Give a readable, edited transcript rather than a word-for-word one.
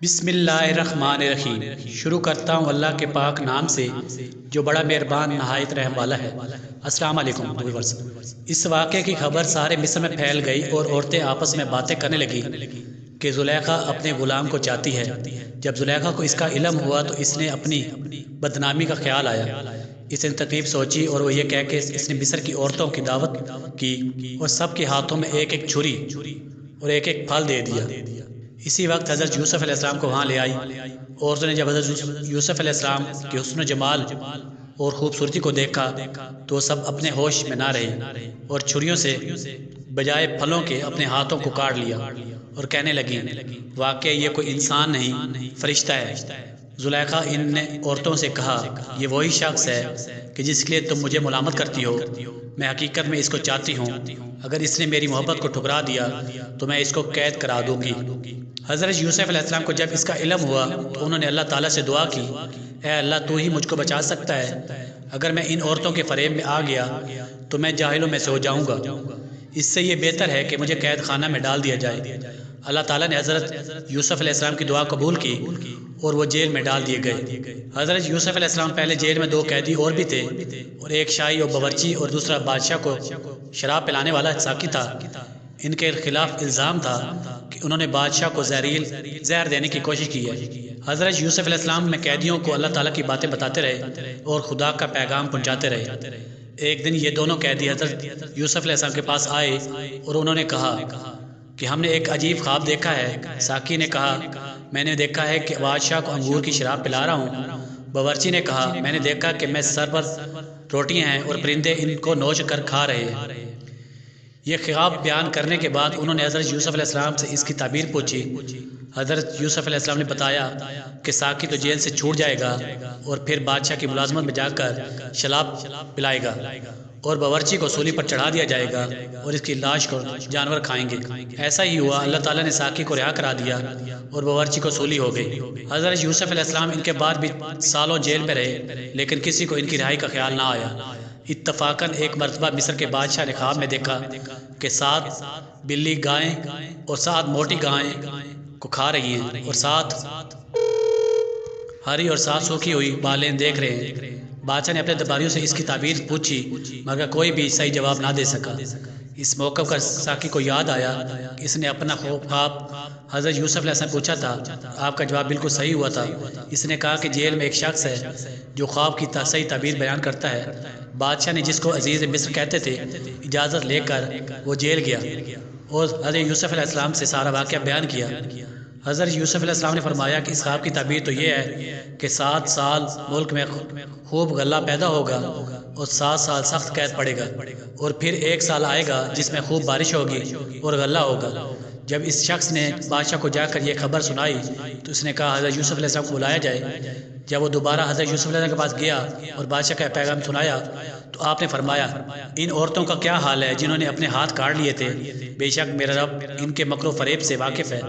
بسم اللہ الرحمن الرحیم۔ شروع کرتا ہوں اللہ کے پاک نام سے جو بڑا مہربان نہایت رحم والا ہے۔ السلام علیکم ویورز۔ اس واقعے کی خبر سارے مصر میں پھیل گئی اور عورتیں آپس میں باتیں کرنے لگی کہ زلیخا اپنے غلام کو چاہتی ہے۔ جب زلیخا کو اس کا علم ہوا تو اس نے اپنی بدنامی کا خیال آیا۔ اس نے ترتیب سوچی اور وہ یہ کہہ کے اس نے مصر کی عورتوں کی دعوت کی اور سب کے ہاتھوں میں ایک ایک چھری اور ایک ایک پھل دے دیا۔ اسی وقت حضرت یوسف علیہ السلام کو وہاں لے آئی۔ عورتوں نے جب حضرت یوسف علیہ السلام کے حسن و جمال اور خوبصورتی کو دیکھا تو سب اپنے ہوش میں نہ رہی اور چھریوں سے بجائے پھلوں کے اپنے ہاتھوں کو کاٹ لیا اور کہنے لگی واقعی یہ کوئی انسان نہیں فرشتہ ہے۔ زلیخا ان نے عورتوں سے کہا یہ وہی شخص ہے کہ جس کے لیے تم مجھے ملامت کرتی ہو۔ میں حقیقت میں اس کو چاہتی ہوں۔ اگر اس نے میری محبت کو ٹھکرا دیا تو میں اس کو قید کرا دوں گی۔ حضرت یوسف علیہ السلام کو جب اس کا علم ہوا تو انہوں نے اللہ تعالیٰ سے دعا کی اے اللہ تو ہی مجھ کو بچا سکتا ہے۔ اگر میں ان عورتوں کے فریب میں آ گیا تو میں جاہلوں میں سے ہو جاؤں گا۔ اس سے یہ بہتر ہے کہ مجھے قید خانہ میں ڈال دیا جائے۔ اللہ تعالیٰ نے حضرت یوسف علیہ السلام کی دعا قبول کی اور وہ جیل میں ڈال دیے گئے۔ حضرت یوسف علیہ السلام پہلے جیل میں 2 قیدی اور بھی تھے اور ایک شاہی اور باورچی اور دوسرا بادشاہ کو شراب پلانے والا ساقی تھا۔ ان کے خلاف الزام تھا کہ انہوں نے بادشاہ کو زہر دینے کی کوشش کی ہے۔ حضرت یوسف علیہ السلام میں قیدیوں کو اللہ تعالیٰ کی باتیں بتاتے رہے اور خدا کا پیغام پہنچاتے رہے۔ ایک دن یہ دونوں قیدی حضرت یوسف علیہ السلام کے پاس آئے اور انہوں نے کہا کہ ہم نے ایک عجیب خواب دیکھا ہے۔ ساقی نے کہا میں نے دیکھا ہے کہ بادشاہ کو انگور کی شراب پلا رہا ہوں۔ باورچی نے کہا میں نے دیکھا کہ میں سر پر روٹیاں ہیں اور پرندے ان کو نوچ کر کھا رہے ہیں۔ یہ خواب بیان کرنے کے بعد انہوں نے حضرت یوسف علیہ السلام سے اس کی تعبیر پوچھی۔ حضرت یوسف علیہ السلام نے بتایا کہ ساقی تو جیل سے چھوٹ جائے گا اور پھر بادشاہ کی ملازمت میں جا کر شراب پلائے گا اور باورچی کو سولی پر چڑھا دیا جائے گا اور اس کی لاش کو جانور کھائیں گے۔ ایسا ہی ہوا، اللہ تعالیٰ نے ساقی کو رہا کرا دیا اور باورچی کو سولی ہو گئی۔ حضرت یوسف علیہ السلام ان کے بعد بھی سالوں جیل میں رہے لیکن کسی کو ان کی رہائی کا خیال نہ آیا۔ اتفاقاً ایک مرتبہ مصر کے بادشاہ نے خواب میں دیکھا کہ 7 بلی گائیں اور 7 موٹی گائیں کو کھا رہی ہیں اور 7 ہری اور 7 سوکھی ہوئی بالیں دیکھ رہے ہیں۔ بادشاہ نے اپنے درباریوں سے اس کی تعبیر پوچھی مگر کوئی بھی صحیح جواب نہ دے سکا۔ اس موقع پر ساقی کو یاد آیا کہ اس نے اپنا خواب حضرت یوسف علیہ السلام پوچھا تھا۔ آپ کا جواب بالکل صحیح ہوا تھا۔ اس نے کہا کہ جیل میں ایک شخص ہے جو خواب کی صحیح تعبیر بیان کرتا ہے۔ بادشاہ نے جس کو عزیز مصر کہتے تھے اجازت لے کر وہ جیل گیا اور حضرت یوسف علیہ السلام سے سارا واقعہ بیان کیا۔ حضرت یوسف علیہ السلام نے فرمایا کہ اس خواب کی تعبیر تو یہ ہے کہ 7 سال ملک میں خوب غلہ پیدا ہوگا اور 7 سال سخت قید پڑے گا اور پھر 1 سال آئے گا جس میں خوب بارش ہوگی اور غلہ ہوگا۔ جب اس شخص نے بادشاہ کو جا کر یہ خبر سنائی تو اس نے کہا حضرت یوسف علیہ السلام کو بلایا جائے۔ جب وہ دوبارہ حضرت یوسف علیہ السلام کے پاس گیا اور بادشاہ کا پیغام سنایا تو آپ نے فرمایا ان عورتوں کا کیا حال ہے جنہوں نے اپنے ہاتھ کاٹ لیے تھے؟ بے شک میرا رب ان کے مکر و فریب سے واقف ہے۔